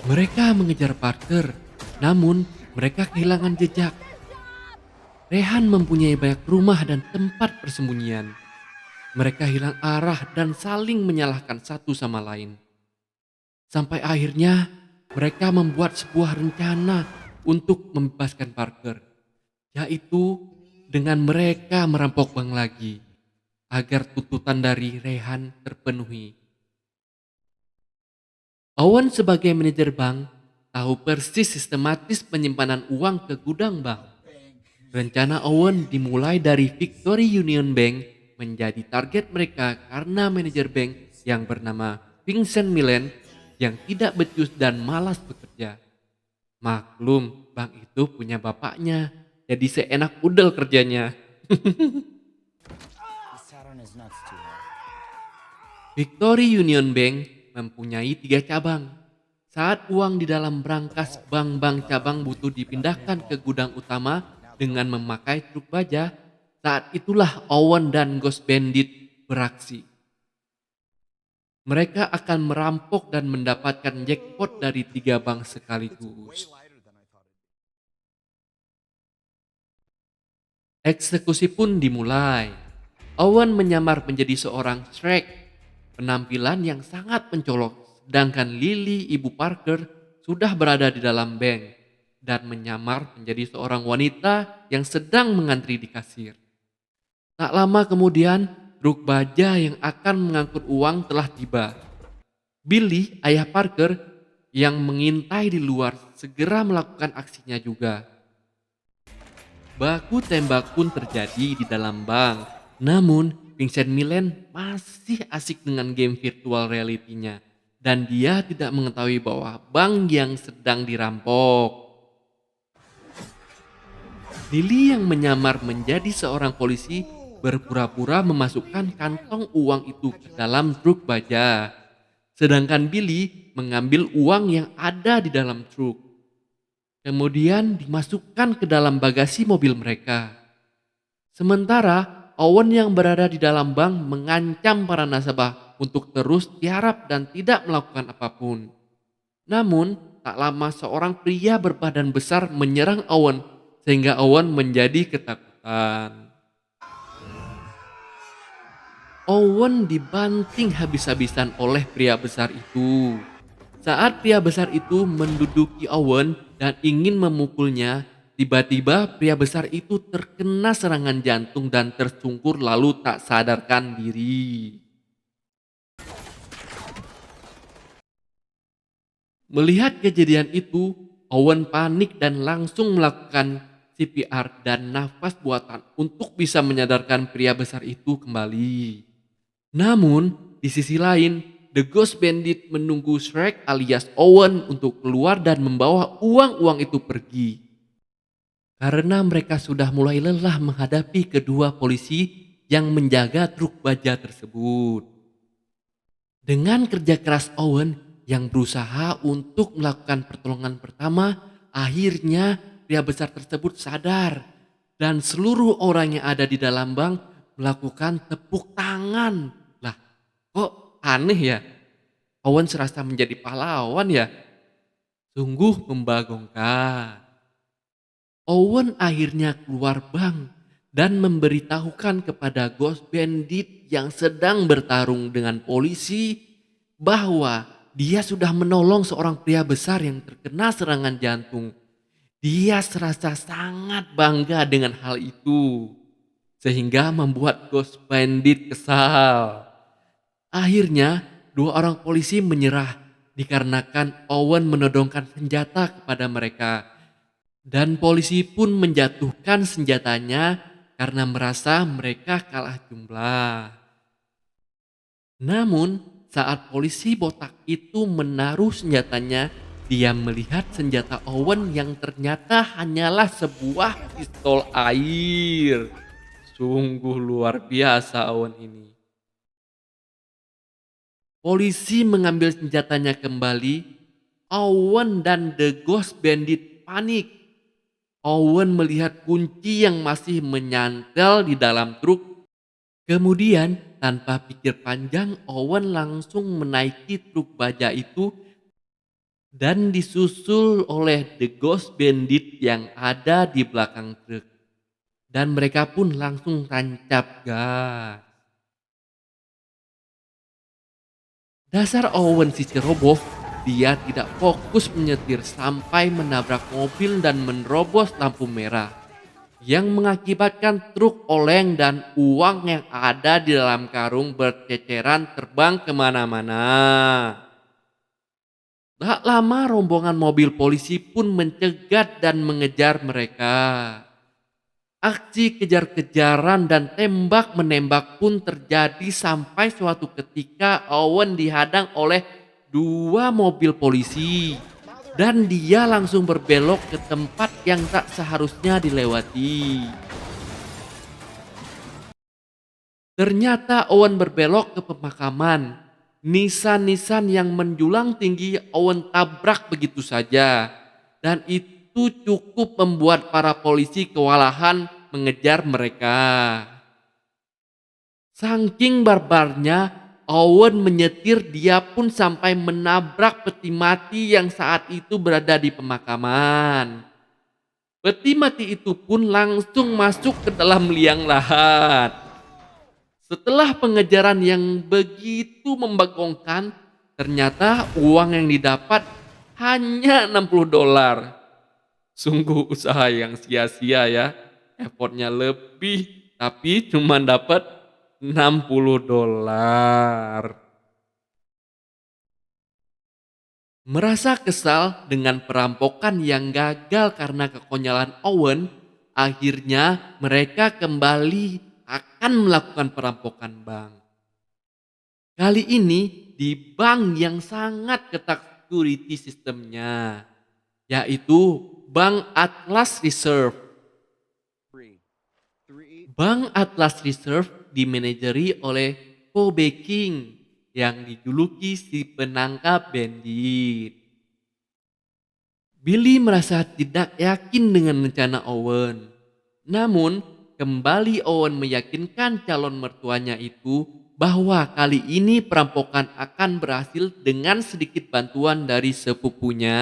Mereka mengejar Parker, namun mereka kehilangan jejak. Rehan mempunyai banyak rumah dan tempat persembunyian. Mereka hilang arah dan saling menyalahkan satu sama lain. Sampai akhirnya mereka membuat sebuah rencana untuk membebaskan Parker, yaitu dengan mereka merampok bank lagi agar tuntutan dari Rehan terpenuhi. Owen sebagai manajer bank tahu persis sistematis penyimpanan uang ke gudang bank. Rencana Owen dimulai dari Victory Union Bank menjadi target mereka karena manajer bank yang bernama Vincent Millen yang tidak becus dan malas bekerja. Maklum, bank itu punya bapaknya, jadi seenak udel kerjanya. Victory Union Bank mempunyai 3 cabang. Saat uang di dalam brankas bank-bank cabang butuh dipindahkan ke gudang utama dengan memakai truk baja, saat itulah Owen dan Ghost Bandit beraksi. Mereka akan merampok dan mendapatkan jackpot dari 3 bank sekaligus. Eksekusi pun dimulai. Owen menyamar menjadi seorang Shrek, penampilan yang sangat mencolok, sedangkan Lily, ibu Parker, sudah berada di dalam bank dan menyamar menjadi seorang wanita yang sedang mengantri di kasir. Tak lama kemudian, truk baja yang akan mengangkut uang telah tiba. Billy, ayah Parker, yang mengintai di luar, segera melakukan aksinya juga. Baku tembak pun terjadi di dalam bank. Namun, Vincent Millen masih asik dengan game virtual reality-nya. Dan dia tidak mengetahui bahwa bank yang sedang dirampok. Lily yang menyamar menjadi seorang polisi berpura-pura memasukkan kantong uang itu ke dalam truk baja. Sedangkan Billy mengambil uang yang ada di dalam truk. Kemudian dimasukkan ke dalam bagasi mobil mereka. Sementara Owen yang berada di dalam bank mengancam para nasabah untuk terus tiarap dan tidak melakukan apapun. Namun, tak lama seorang pria berbadan besar menyerang Owen sehingga Owen menjadi ketakutan. Owen dibanting habis-habisan oleh pria besar itu. Saat pria besar itu menduduki Owen dan ingin memukulnya, tiba-tiba pria besar itu terkena serangan jantung dan tersungkur lalu tak sadarkan diri. Melihat kejadian itu, Owen panik dan langsung melakukan CPR dan nafas buatan untuk bisa menyadarkan pria besar itu kembali. Namun, di sisi lain, The Ghost Bandit menunggu Shrek alias Owen untuk keluar dan membawa uang-uang itu pergi. Karena mereka sudah mulai lelah menghadapi kedua polisi yang menjaga truk baja tersebut. Dengan kerja keras Owen yang berusaha untuk melakukan pertolongan pertama, akhirnya pria besar tersebut sadar dan seluruh orang yang ada di dalam bank melakukan tepuk tangan. Lah, kok aneh ya? Owen serasa menjadi pahlawan ya? Sungguh membagongkan. Owen akhirnya keluar bank dan memberitahukan kepada Ghost Bandit yang sedang bertarung dengan polisi bahwa dia sudah menolong seorang pria besar yang terkena serangan jantung. Dia serasa sangat bangga dengan hal itu, sehingga membuat Ghost Bandit kesal. Akhirnya, dua orang polisi menyerah dikarenakan Owen menodongkan senjata kepada mereka. Dan polisi pun menjatuhkan senjatanya karena merasa mereka kalah jumlah. Namun, saat polisi botak itu menaruh senjatanya, dia melihat senjata Owen yang ternyata hanyalah sebuah pistol air. Sungguh luar biasa Owen ini. Polisi mengambil senjatanya kembali. Owen dan The Ghost Bandit panik. Owen melihat kunci yang masih menyantel di dalam truk. Kemudian, tanpa pikir panjang, Owen langsung menaiki truk baja itu dan disusul oleh The Ghost Bandit yang ada di belakang truk. Dan mereka pun langsung tancap gas. Dasar Owen si ceroboh, dia tidak fokus menyetir sampai menabrak mobil dan menerobos lampu merah. Yang mengakibatkan truk oleng dan uang yang ada di dalam karung berceceran terbang kemana-mana. Tak lama rombongan mobil polisi pun mencegat dan mengejar mereka. Aksi kejar-kejaran dan tembak-menembak pun terjadi sampai suatu ketika Owen dihadang oleh dua mobil polisi. Dan dia langsung berbelok ke tempat yang tak seharusnya dilewati. Ternyata Owen berbelok ke pemakaman. Nisan-nisan yang menjulang tinggi Owen tabrak begitu saja. Dan itu cukup membuat para polisi kewalahan mengejar mereka. Saking barbarnya, Owen menyetir dia pun sampai menabrak peti mati yang saat itu berada di pemakaman. Peti mati itu pun langsung masuk ke dalam liang lahat. Setelah pengejaran yang begitu membagongkan, ternyata uang yang didapat hanya $60. Sungguh usaha yang sia-sia ya. Effortnya lebih, tapi cuma dapat $60. Merasa kesal dengan perampokan yang gagal karena kekonyolan Owen, akhirnya mereka kembali akan melakukan perampokan bank. Kali ini di bank yang sangat ketat security sistemnya, yaitu Bank Atlas Reserve. Bank Atlas Reserve dimanajeri oleh Kobe King yang dijuluki si penangkap bandit. Billy merasa tidak yakin dengan rencana Owen. Namun, kembali Owen meyakinkan calon mertuanya itu bahwa kali ini perampokan akan berhasil dengan sedikit bantuan dari sepupunya.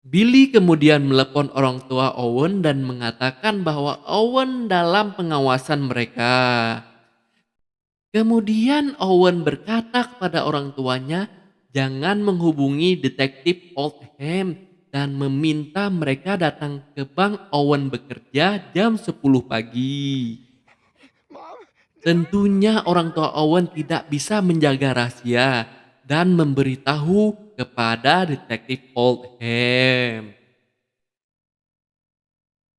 Billy kemudian melepon orang tua Owen dan mengatakan bahwa Owen dalam pengawasan mereka. Kemudian Owen berkata kepada orang tuanya jangan menghubungi detektif Oldham dan meminta mereka datang ke bank Owen bekerja jam 10 pagi. Tentunya orang tua Owen tidak bisa menjaga rahasia dan memberitahu kepada detektif Oldham.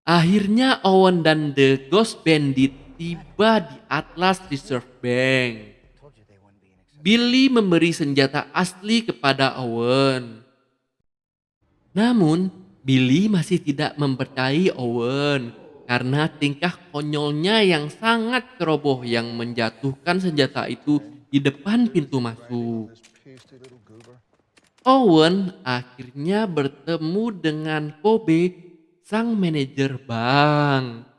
Akhirnya Owen dan The Ghost Bandit tiba di Atlas Reserve Bank. Billy memberi senjata asli kepada Owen. Namun, Billy masih tidak mempercayai Owen karena tingkah konyolnya yang sangat ceroboh yang menjatuhkan senjata itu di depan pintu masuk. Owen akhirnya bertemu dengan Kobe, sang manajer bank.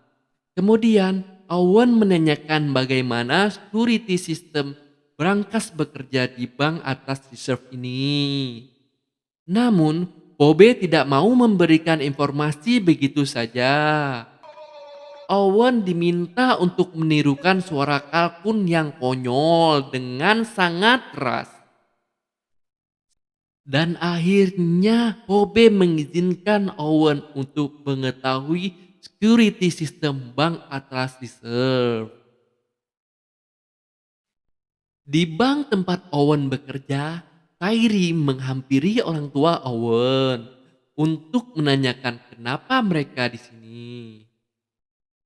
Kemudian Owen menanyakan bagaimana security system berangkas bekerja di bank atas reserve ini. Namun, Kobe tidak mau memberikan informasi begitu saja. Owen diminta untuk menirukan suara kalkun yang konyol dengan sangat keras. Dan akhirnya Kobe mengizinkan Owen untuk mengetahui security system bank Atlas Reserve. Di bank tempat Owen bekerja, Kyrie menghampiri orang tua Owen untuk menanyakan kenapa mereka di sini.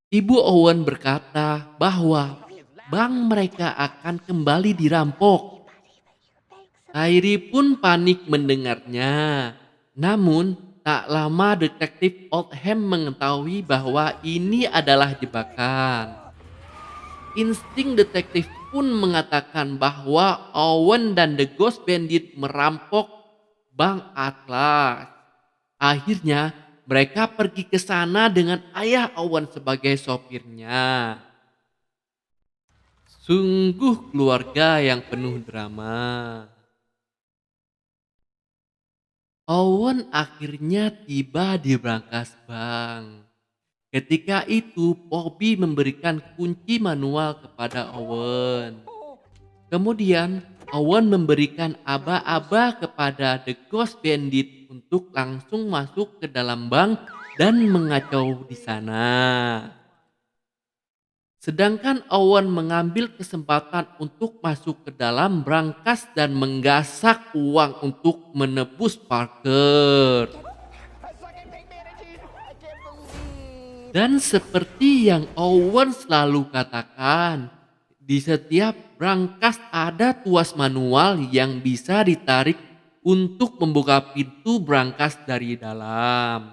Ibu Owen berkata bahwa bank mereka akan kembali dirampok. Kyrie pun panik mendengarnya. Namun, tak lama detektif Oldham mengetahui bahwa ini adalah jebakan. Insting detektif pun mengatakan bahwa Owen dan The Ghost Bandit merampok Bank Atlas. Akhirnya mereka pergi ke sana dengan ayah Owen sebagai sopirnya. Sungguh keluarga yang penuh drama. Owen akhirnya tiba di brankas bank. Ketika itu, Bobby memberikan kunci manual kepada Owen. Kemudian, Owen memberikan aba-aba kepada The Ghost Bandit untuk langsung masuk ke dalam bank dan mengacau di sana. Sedangkan Owen mengambil kesempatan untuk masuk ke dalam brankas dan menggasak uang untuk menebus Parker. Dan seperti yang Owen selalu katakan, di setiap brankas ada tuas manual yang bisa ditarik untuk membuka pintu brankas dari dalam.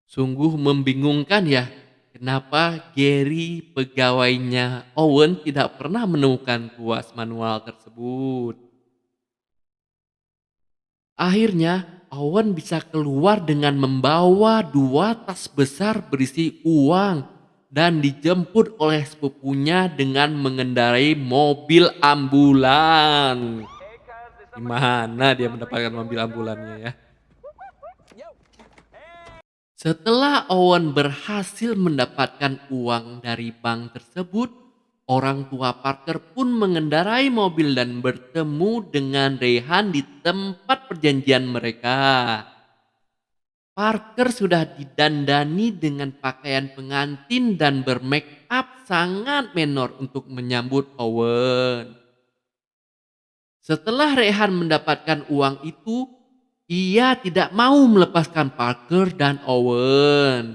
Sungguh membingungkan ya, kenapa Gary pegawainya Owen tidak pernah menemukan tuas manual tersebut. Akhirnya Owen bisa keluar dengan membawa 2 tas besar berisi uang dan dijemput oleh sepupunya dengan mengendarai mobil ambulan. Gimana dia mendapatkan mobil ambulannya ya? Setelah Owen berhasil mendapatkan uang dari bank tersebut, orang tua Parker pun mengendarai mobil dan bertemu dengan Rehan di tempat perjanjian mereka. Parker sudah didandani dengan pakaian pengantin dan bermake up sangat menor untuk menyambut Owen. Setelah Rehan mendapatkan uang itu, ia tidak mau melepaskan Parker dan Owen.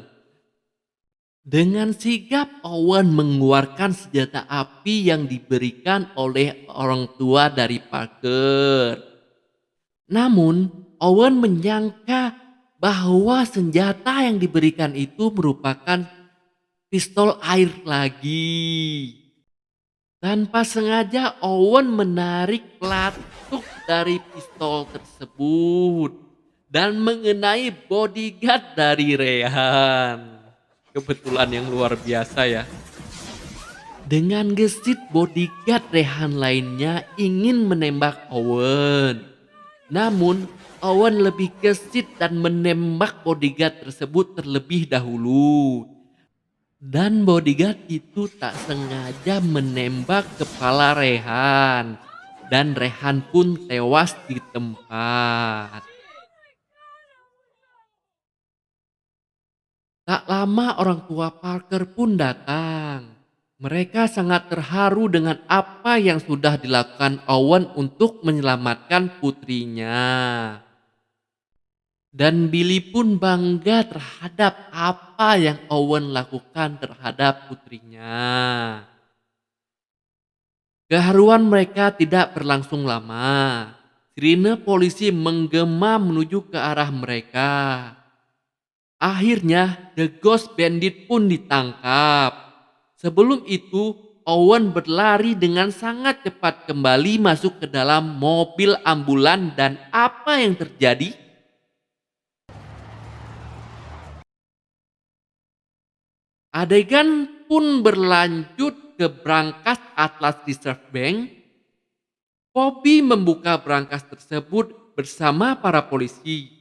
Dengan sigap Owen mengeluarkan senjata api yang diberikan oleh orang tua dari Parker. Namun, Owen menyangka bahwa senjata yang diberikan itu merupakan pistol air lagi. Tanpa sengaja Owen menarik pelatuk dari pistol tersebut dan mengenai bodyguard dari Rehan. Kebetulan yang luar biasa ya. Dengan gesit bodyguard Rehan lainnya ingin menembak Owen. Namun Owen lebih gesit dan menembak bodyguard tersebut terlebih dahulu. Dan bodyguard itu tak sengaja menembak kepala Rehan. Dan Rehan pun tewas di tempat. Tak lama orang tua Parker pun datang. Mereka sangat terharu dengan apa yang sudah dilakukan Owen untuk menyelamatkan putrinya. Dan Billy pun bangga terhadap apa yang Owen lakukan terhadap putrinya. Keharuan mereka tidak berlangsung lama. Sirine polisi menggema menuju ke arah mereka. Akhirnya The Ghost Bandit pun ditangkap. Sebelum itu Owen berlari dengan sangat cepat kembali masuk ke dalam mobil ambulan dan apa yang terjadi? Adegan pun berlanjut ke brankas Atlas Reserve Bank. Bobby membuka brankas tersebut bersama para polisi.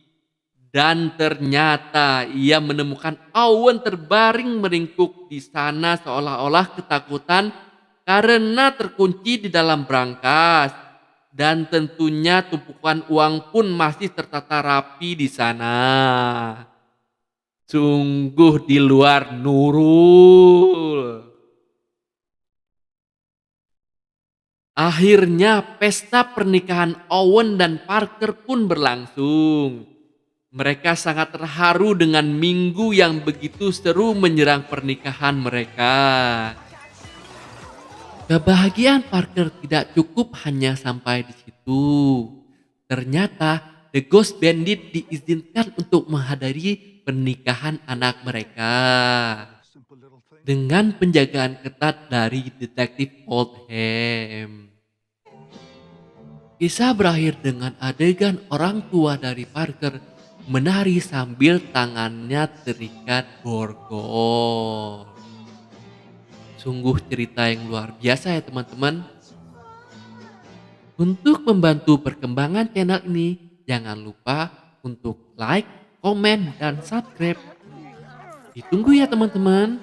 Dan ternyata ia menemukan Owen terbaring meringkuk di sana seolah-olah ketakutan karena terkunci di dalam brankas. Dan tentunya tumpukan uang pun masih tertata rapi di sana. Sungguh di luar Nurul. Akhirnya pesta pernikahan Owen dan Parker pun berlangsung. Mereka sangat terharu dengan minggu yang begitu seru menyerang pernikahan mereka. Kebahagiaan Parker tidak cukup hanya sampai di situ. Ternyata The Ghost Bandit diizinkan untuk menghadiri pernikahan anak mereka. Dengan penjagaan ketat dari detektif Oldham. Kisah berakhir dengan adegan orang tua dari Parker menari sambil tangannya terikat borgol. Sungguh cerita yang luar biasa ya teman-teman. Untuk membantu perkembangan channel ini, Jangan lupa untuk like, komen, dan subscribe. Ditunggu ya teman-teman.